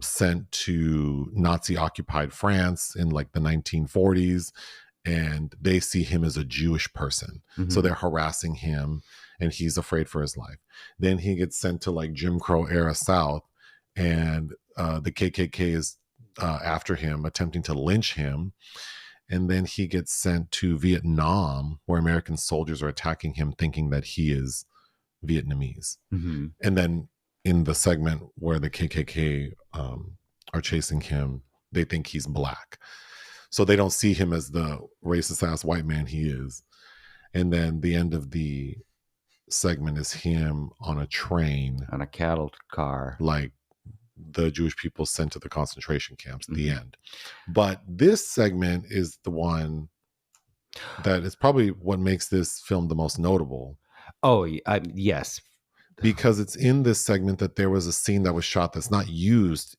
sent to Nazi occupied France in like the 1940s, and they see him as a Jewish person. So they're harassing him and he's afraid for his life. Then he gets sent to like Jim Crow era South, and the KKK is after him, attempting to lynch him. And then he gets sent to Vietnam, where American soldiers are attacking him, thinking that he is Vietnamese. And then in the segment where the KKK are chasing him, they think he's black. So they don't see him as the racist ass white man he is. And then the end of the segment is him on a train, on a cattle car, like the Jewish people sent to the concentration camps at the end. But this segment is the one that is probably what makes this film the most notable. Oh, yes. Because it's in this segment that there was a scene that was shot that's not used.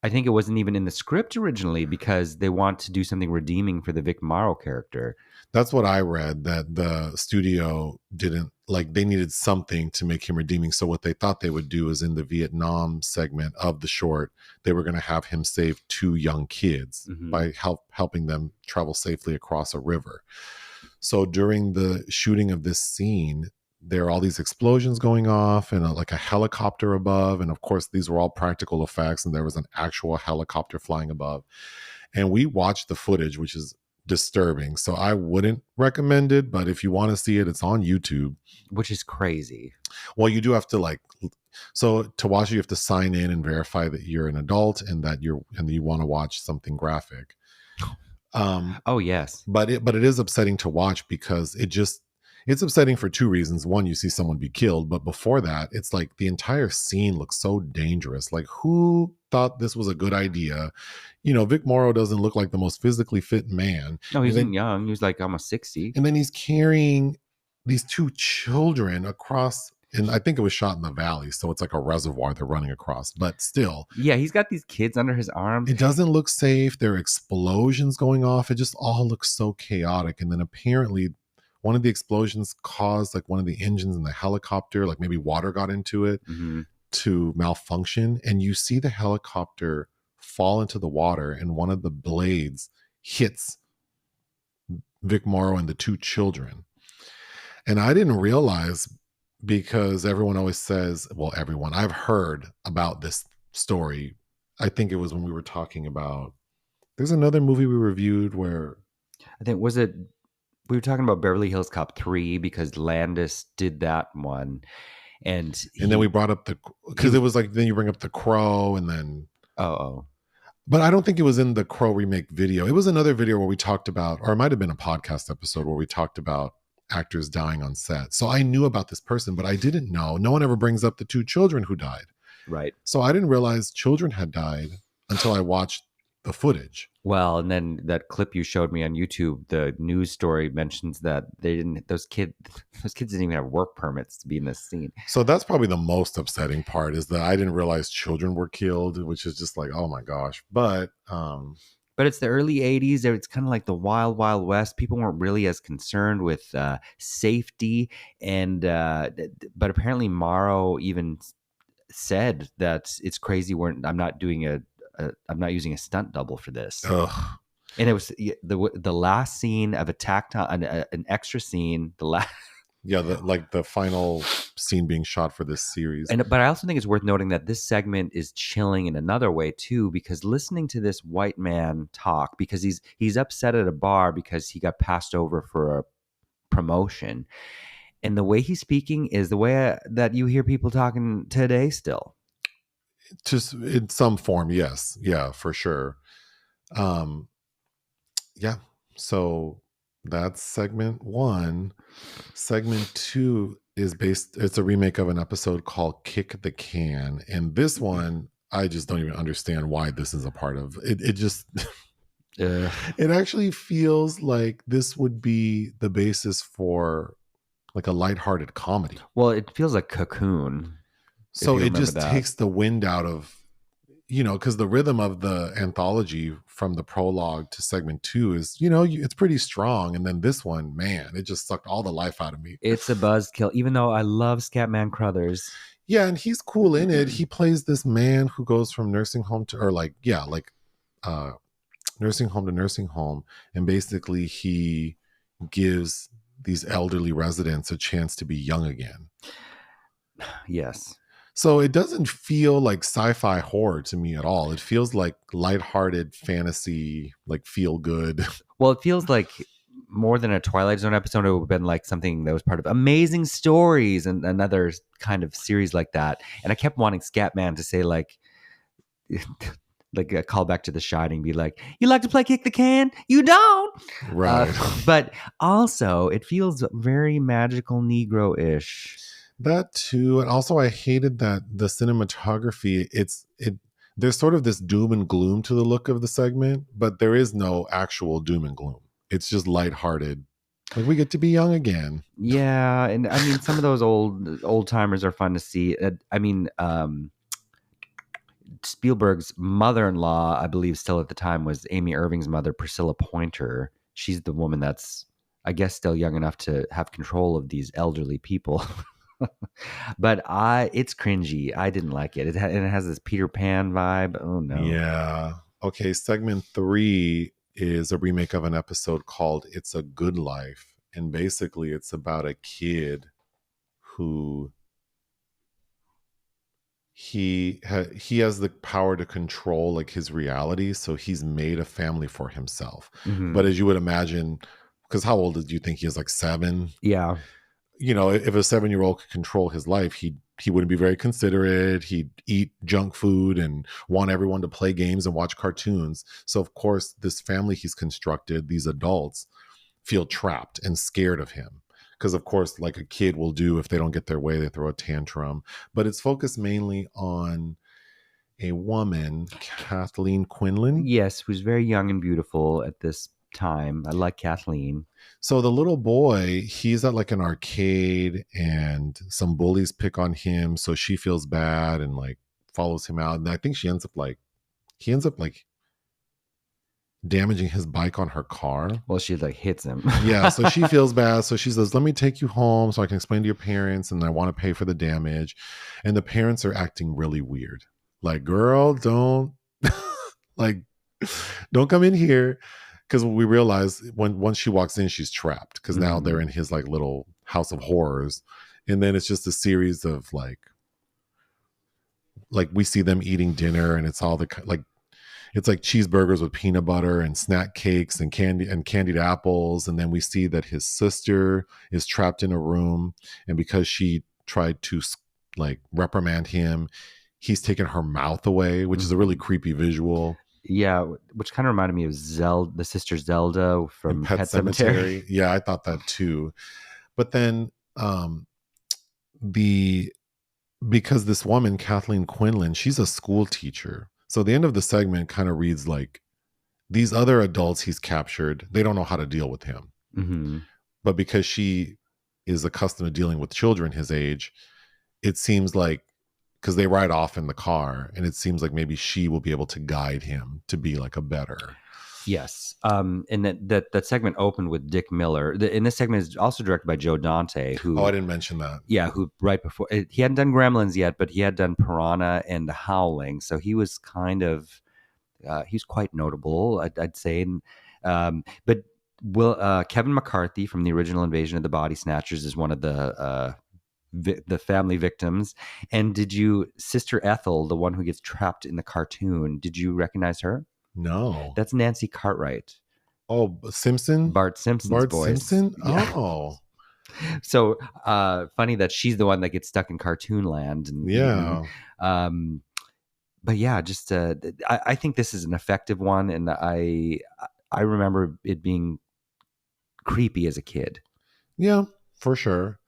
I think it wasn't even in the script originally because they want to do something redeeming for the Vic Morrow character. That's what I read, that the studio didn't, like, they needed something to make him redeeming. So what they thought they would do is in the Vietnam segment of the short, they were going to have him save 2 young kids by helping them travel safely across a river. So during the shooting of this scene, there are all these explosions going off and like a helicopter above. And of course, these were all practical effects. And there was an actual helicopter flying above. And we watched the footage, which is disturbing. So I wouldn't recommend it. But if you want to see it, it's on YouTube. Which is crazy. Well, you do have to So to watch it, you have to sign in and verify that you're an adult and that you want to watch something graphic. Oh yes. But it is upsetting to watch because it's upsetting for two reasons. One, you see someone be killed, but before that, it's like the entire scene looks so dangerous. Like, who thought this was a good idea? Vic Morrow doesn't look like the most physically fit man. No, he wasn't young. He was like almost 60. And then he's carrying these two children across, and I think it was shot in the valley, so it's like a reservoir they're running across, but still. Yeah, he's got these kids under his arms. It doesn't look safe. There are explosions going off. It just all looks so chaotic. And then apparently one of the explosions caused like one of the engines in the helicopter, like maybe water got into it to malfunction. And you see the helicopter fall into the water and one of the blades hits Vic Morrow and the two children. And I didn't realize, because everyone always says, well, everyone, I've heard about this story. I think it was when we were talking about, there's another movie we reviewed where I think we were talking about Beverly Hills Cop 3 because Landis did that one. And then we brought up because it was like, then you bring up The Crow and then. Oh. But I don't think it was in the Crow remake video. It was another video where we talked about, or it might have been a podcast episode where we talked about actors dying on set. So I knew about this person, but I didn't know. No one ever brings up the two children who died. Right. So I didn't realize children had died until I watched the footage. Well, and then that clip you showed me on YouTube, the news story mentions that those kids didn't even have work permits to be in this scene. So that's probably the most upsetting part, is that I didn't realize children were killed, which is just like, oh my gosh. But it's the early 80s. It's kind of like the wild, wild west. People weren't really as concerned with safety. And but apparently Morrow even said that it's crazy. I'm not using a stunt double for this. Ugh. And it was the last scene of an extra scene. The final scene being shot for this series. But I also think it's worth noting that this segment is chilling in another way too, because listening to this white man talk, because he's upset at a bar because he got passed over for a promotion, and the way he's speaking is the way that you hear people talking today still. Just in some form, yes. Yeah, for sure. Yeah. So that's segment 1. Segment 2 is it's a remake of an episode called Kick the Can. And this one, I just don't even understand why this is a part of it. It just, it actually feels like this would be the basis for like a lighthearted comedy. Well, it feels like Cocoon. So it just takes the wind out of, because the rhythm of the anthology from the prologue to segment 2 is, it's pretty strong. And then this one, man, it just sucked all the life out of me. It's a buzzkill, even though I love Scatman Crothers. Yeah, and he's cool in it. He plays this man who goes from nursing home to, nursing home to nursing home. And basically he gives these elderly residents a chance to be young again. Yes. So it doesn't feel like sci-fi horror to me at all. It feels like lighthearted fantasy, like feel good. Well, it feels like more than a Twilight Zone episode. It would have been like something that was part of Amazing Stories and another kind of series like that. And I kept wanting Scatman to say like a callback to The Shining, be like, "You like to play kick the can? You don't." Right. But also it feels very magical Negro-ish. That too. And also I hated that the cinematography, there's sort of this doom and gloom to the look of the segment, but there is no actual doom and gloom. It's just lighthearted. Like, we get to be young again. Yeah. And I mean, some of those old timers are fun to see. Spielberg's mother-in-law, I believe still at the time, was Amy Irving's mother, Priscilla Pointer. She's the woman that's, I guess, still young enough to have control of these elderly people. But it's cringy. I didn't like it. It has this Peter Pan vibe. Oh no. Yeah. Okay. Segment 3 is a remake of an episode called It's a Good Life. And basically it's about a kid who he has the power to control like his reality. So he's made a family for himself. Mm-hmm. But as you would imagine, because how old did you think he is? Like 7? Yeah. if a 7-year-old could control his life, he wouldn't be very considerate. He'd eat junk food and want everyone to play games and watch cartoons. So of course, this family he's constructed, these adults, feel trapped and scared of him. Because of course, like a kid will do if they don't get their way, they throw a tantrum. But it's focused mainly on a woman, Kathleen Quinlan. Yes, who's very young and beautiful at this time. I like Kathleen. So the little boy, he's at like an arcade and some bullies pick on him. So she feels bad and like follows him out. And I think he ends up like damaging his bike on her car. Well, she like hits him. Yeah. So she feels bad. So she says, let me take you home so I can explain to your parents. And I want to pay for the damage. And the parents are acting really weird. Like, girl, don't like, don't come in here. Because we realize once she walks in, she's trapped. Because now they're in his like little house of horrors, and then it's just a series of like we see them eating dinner, and it's all it's like cheeseburgers with peanut butter and snack cakes and candied apples, and then we see that his sister is trapped in a room, and because she tried to like reprimand him, he's taken her mouth away, which is a really creepy visual. Yeah, which kind of reminded me of the sister Zelda from Pet Sematary. Yeah, I thought that too. But then because this woman, Kathleen Quinlan, she's a school teacher. So the end of the segment kind of reads like, these other adults he's captured, they don't know how to deal with him. Mm-hmm. But because she is accustomed to dealing with children his age, it seems like, because they ride off in the car, and it seems like maybe she will be able to guide him to be like a better. Yes. And that segment opened with Dick Miller. And this segment is also directed by Joe Dante, who... Oh, I didn't mention that. Yeah, who right before... He hadn't done Gremlins yet, but he had done Piranha and The Howling. So he was kind of... he's quite notable, I'd say. But Kevin McCarthy from the original Invasion of the Body Snatchers is one of the family victims. And did you... Sister Ethel, the one who gets trapped in the cartoon, did you recognize her? No. That's Nancy Cartwright. Oh, Simpson? Bart Simpson's Bart voice. Simpson? Yeah. Oh. So funny that she's the one that gets stuck in cartoon land. And, yeah. But yeah, just I think this is an effective one. And I remember it being creepy as a kid. Yeah, for sure.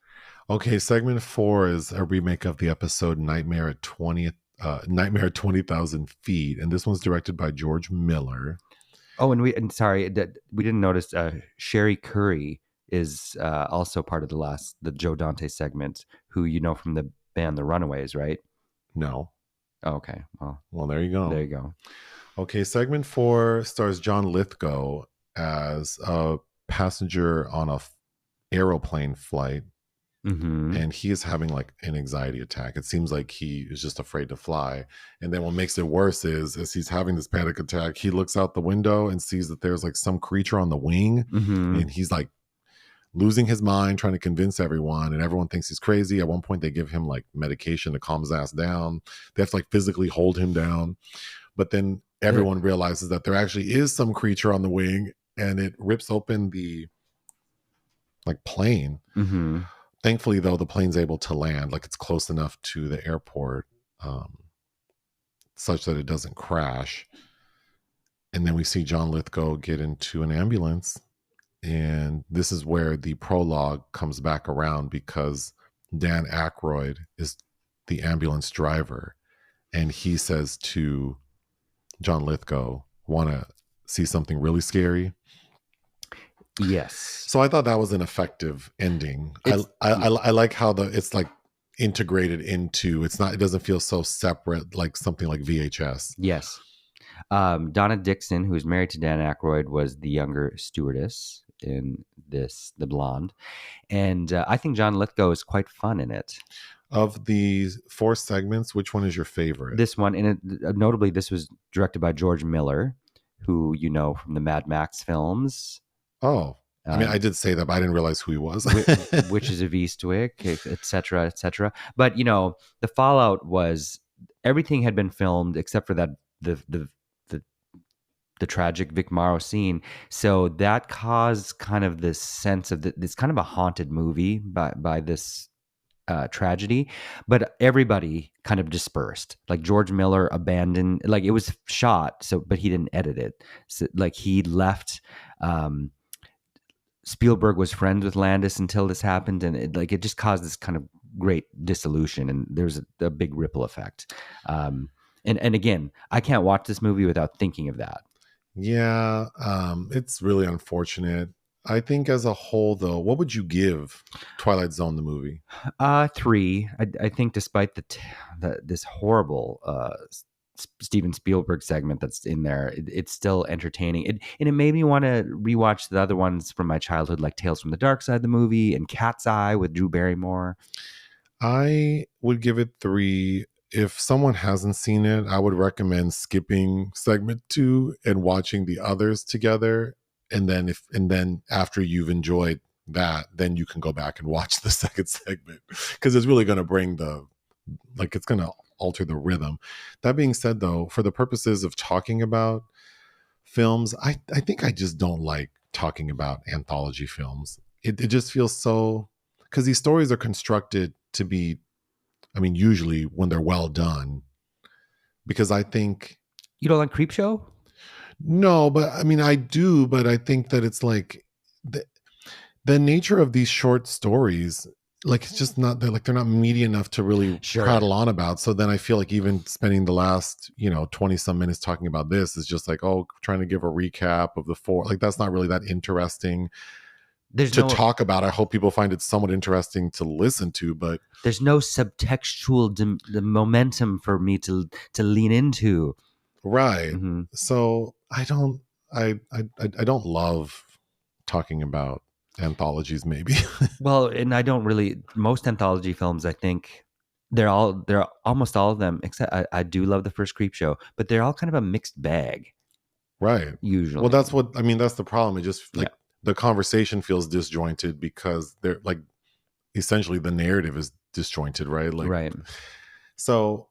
Okay, segment 4 is a remake of the episode Nightmare at 20,000 Feet, and this one's directed by George Miller. Oh, and we didn't notice Sherry Curry is also part of the Joe Dante segment, who you know from the band The Runaways, right? No. Oh, okay. Well, there you go. There you go. Okay, segment 4 stars John Lithgow as a passenger on a aeroplane flight. Mm-hmm. And he is having like an anxiety attack. It seems like he is just afraid to fly. And then what makes it worse is, as he's having this panic attack, he looks out the window and sees that there's like some creature on the wing. Mm-hmm. And he's like losing his mind, trying to convince everyone. And everyone thinks he's crazy. At one point, they give him like medication to calm his ass down. They have to like physically hold him down. But then everyone realizes that there actually is some creature on the wing, and it rips open the like plane. Mm-hmm. Thankfully, though, the plane's able to land, like it's close enough to the airport such that it doesn't crash. And then we see John Lithgow get into an ambulance. And this is where the prologue comes back around, because Dan Aykroyd is the ambulance driver. And he says to John Lithgow, want to see something really scary? Yes. So I thought that was an effective ending. I like how it's like integrated into, it doesn't feel so separate like something like VHS. Yes. Donna Dixon, who is married to Dan Aykroyd, was the younger stewardess in this, the blonde. And I think John Lithgow is quite fun in it. Of the 4 segments, which one is your favorite? This one, and notably, this was directed by George Miller, who you know from the Mad Max films. Oh, I mean, I did say that, but I didn't realize who he was. Witches of Eastwick, etc., etc. But you know, the fallout was everything had been filmed except for that the the tragic Vic Morrow scene. So that caused kind of this sense of this kind of a haunted movie by this tragedy, but everybody kind of dispersed. Like George Miller abandoned, like it was shot, so but he didn't edit it. So, like he left. Spielberg was friends with Landis until this happened, and it just caused this kind of great dissolution, and there's a big ripple effect. And again, I can't watch this movie without thinking of that. Yeah, it's really unfortunate. I think as a whole, though, what would you give Twilight Zone the movie? 3. I think despite this horrible Steven Spielberg segment that's in there, it's still entertaining. And it made me want to rewatch the other ones from my childhood, like Tales from the Dark Side, the movie, and Cat's Eye with Drew Barrymore. I would give it 3. If someone hasn't seen it, I would recommend skipping segment 2 and watching the others together. And then after you've enjoyed that, then you can go back and watch the second segment, because it's really going to bring it's going to alter the rhythm. That being said, though, for the purposes of talking about films, I think I just don't like talking about anthology films. It just feels so, because these stories are constructed to be, I mean, usually when they're well done, because I think... You don't like Creepshow? No, but I mean, I do, but I think that it's like the nature of these short stories, like it's just not, they're not meaty enough to really prattle on about. So then I feel like even spending the last 20 some minutes talking about this is just like, oh, trying to give a recap of the 4, like that's not really that interesting to talk about. I hope people find it somewhat interesting to listen to, but there's no subtextual the momentum for me to lean into. Right. Mm-hmm. So I don't love talking about anthologies, maybe. Well, and I don't really, most anthology films, I think they're almost all of them, except I do love the first Creepshow, but they're all kind of a mixed bag. Right. Usually. Well, that's the problem. It just like the conversation feels disjointed because they're like, essentially the narrative is disjointed, right? Like, right. So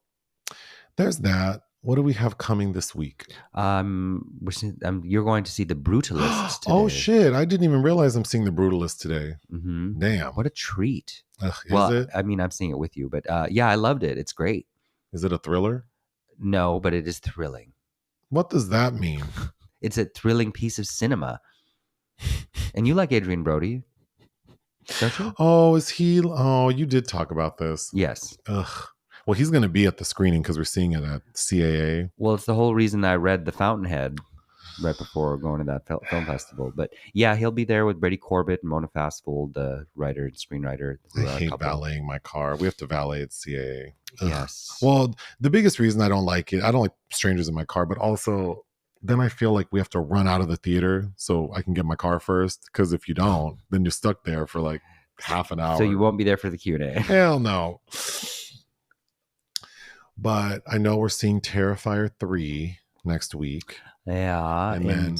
there's that. What do we have coming this week? You're going to see The Brutalist today. Oh, shit. I didn't even realize I'm seeing The Brutalist today. Mm-hmm. Damn. What a treat. Is it? I mean, I'm seeing it with you, but yeah, I loved it. It's great. Is it a thriller? No, but it is thrilling. What does that mean? It's a thrilling piece of cinema. And you like Adrian Brody, don't you? Oh, is he? Oh, you did talk about this. Yes. Ugh. Well, he's going to be at the screening because we're seeing it at CAA. Well, it's the whole reason I read The Fountainhead right before going to that film festival. But yeah, he'll be there with Brady Corbett and Mona Fastfold, the writer and screenwriter. I hate valeting my car. We have to valet at CAA. Ugh. Yes. Well, the biggest reason I don't like it, I don't like strangers in my car, but also then I feel like we have to run out of the theater so I can get my car first. Because if you don't, then you're stuck there for like half an hour. So you won't be there for the Q&A. Hell no. But I know we're seeing Terrifier 3 next week. Yeah. And then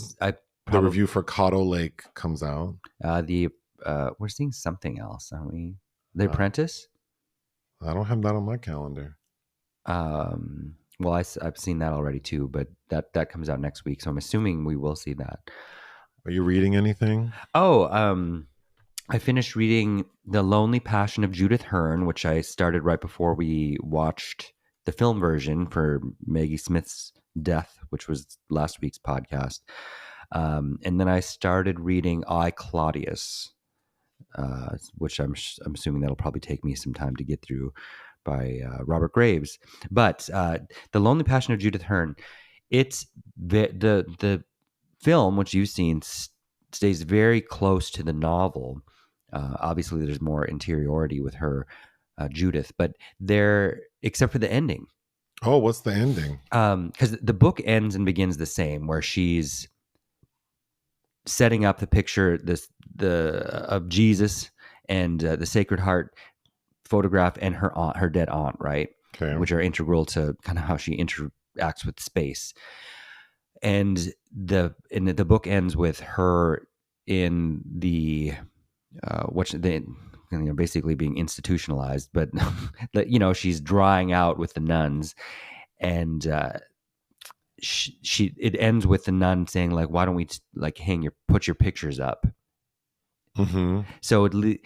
the review for Cotto Lake comes out. We're seeing something else, aren't we? The Apprentice? I don't have that on my calendar. Well, I've seen that already too, but that comes out next week. So I'm assuming we will see that. Are you reading anything? Oh, I finished reading The Lonely Passion of Judith Hearn, which I started right before we watched the film version for Maggie Smith's death, which was last week's podcast. And then I started reading I, Claudius, which I'm assuming that'll probably take me some time to get through, by Robert Graves. But The Lonely Passion of Judith Hearn, it's the film, which you've seen, stays very close to the novel. Obviously, there's more interiority with her, Judith, but except for the ending. Oh, what's the ending? Because the book ends and begins the same, where she's setting up the picture of Jesus and the Sacred Heart photograph and her dead aunt, right? Okay. Which are integral to kind of how she interacts with space. And the book ends with her in the basically being institutionalized, but she's drying out with the nuns, and it ends with the nun saying like, why don't we like put your pictures up. Mm-hmm. So the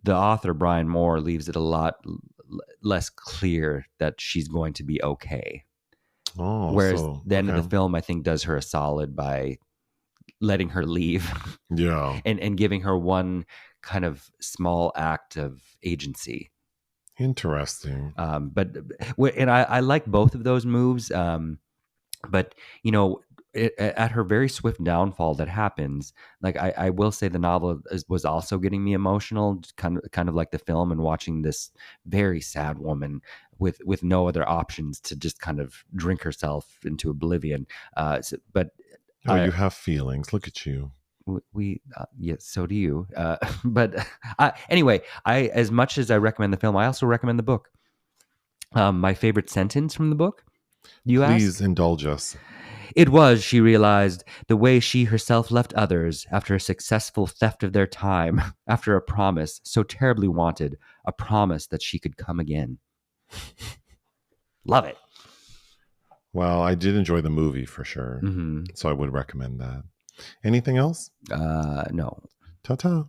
author Brian Moore leaves it a lot less clear that she's going to be okay. Oh, Whereas so the end of the okay. film, I think, does her a solid by letting her leave Yeah. and giving her one kind of small act of agency. Interesting. And I like both of those moves. But you know, at her very swift downfall that happens, like I will say the novel was also getting me emotional, kind of like the film, and watching this very sad woman with no other options to just kind of drink herself into oblivion. But Oh, you have feelings. Look at you. we yes, so do you. But anyway, as much as I recommend the film, I also recommend the book. My favorite sentence from the book, you Please ask? indulge us. It was, she realized, the way she herself left others after a successful theft of their time, after a promise so terribly wanted, a promise that she could come again. Love it. Well, I did enjoy the movie for sure. Mm-hmm. So I would recommend that. Anything else? No. Ta-ta.